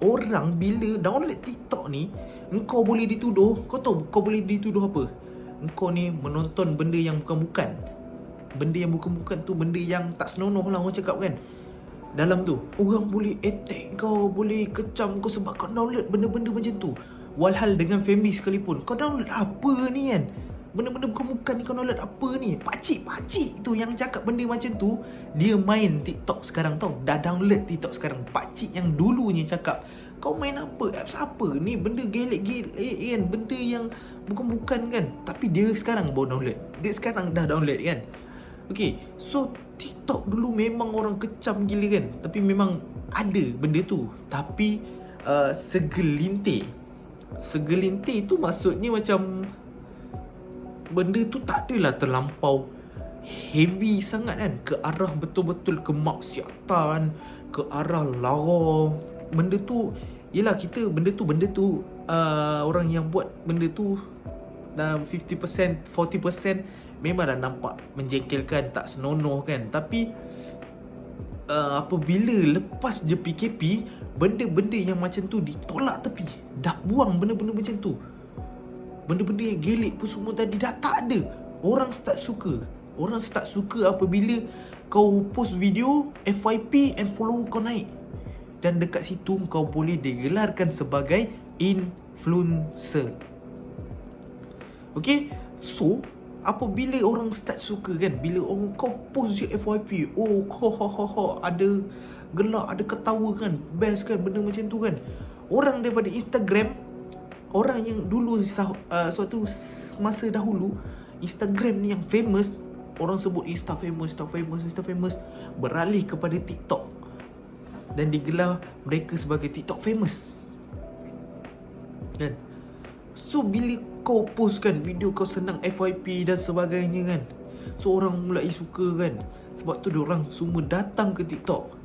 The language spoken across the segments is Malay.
orang bila download TikTok ni, engkau boleh dituduh, kau tahu kau boleh dituduh apa? Engkau ni menonton benda yang bukan-bukan. Benda yang bukan-bukan tu benda yang tak senonoh lah orang cakap kan. Dalam tu orang boleh attack kau, boleh kecam kau sebab kau download benda-benda macam tu. Walhal dengan family sekalipun, kau download apa ni kan? Benda-benda bukan-bukan ni kau download apa ni? Pakcik tu yang cakap benda macam tu, dia main TikTok sekarang tau. Dah download TikTok sekarang. Pakcik yang dulunya cakap, kau main apa? Apps apa ni? Benda gelek-gelek kan? Benda yang bukan-bukan kan? Tapi dia sekarang baru download. Dia sekarang dah download kan? Okay, so TikTok dulu memang orang kecam gila kan. Tapi memang ada benda tu. Tapi segelintir tu maksudnya macam benda tu tak adalah terlampau heavy sangat kan, ke arah betul-betul kemaksiatan, ke arah lara. Benda tu, yelah kita benda tu orang yang buat benda tu 50%, 40% memang dah nampak menjengkelkan, tak senonoh kan. Tapi apabila lepas je PKP, benda-benda yang macam tu ditolak tepi. Dah buang benda-benda macam tu. Benda-benda yang gelek pun semua tadi dah tak ada. Orang start suka. Orang start suka apabila kau post video FYP and follower kau naik. Dan dekat situ kau boleh digelarkan sebagai influencer. Okay, so apabila orang start suka kan, bila orang kau post je FYP, oh kau ada gelak, ada ketawa kan, best kan benda macam tu kan. Orang daripada Instagram, orang yang dulu suatu masa dahulu Instagram ni yang famous, orang sebut Insta famous, beralih kepada TikTok dan digelar mereka sebagai TikTok famous kan. So bila kau post kan video kau senang FYP dan sebagainya kan, so orang mulai suka kan. Sebab tu diorang semua datang ke TikTok.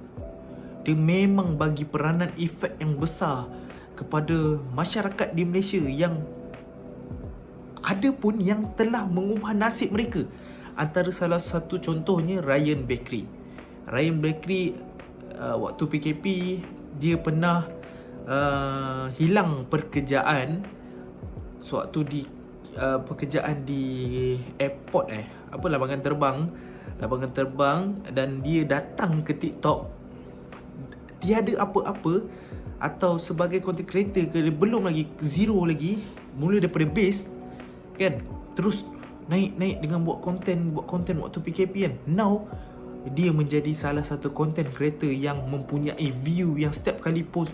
Dia memang bagi peranan efek yang besar kepada masyarakat di Malaysia, yang ada pun yang telah mengubah nasib mereka. Antara salah satu contohnya Ryan Bakery. Ryan Bakery waktu PKP dia pernah hilang pekerjaan sewaktu di pekerjaan di airport lapangan terbang, dan dia datang ke TikTok tiada apa-apa, atau sebagai content creator ke, dia belum lagi, zero lagi, mula daripada base kan, terus naik dengan buat konten waktu PKP kan. Now dia menjadi salah satu content creator yang mempunyai view yang setiap kali post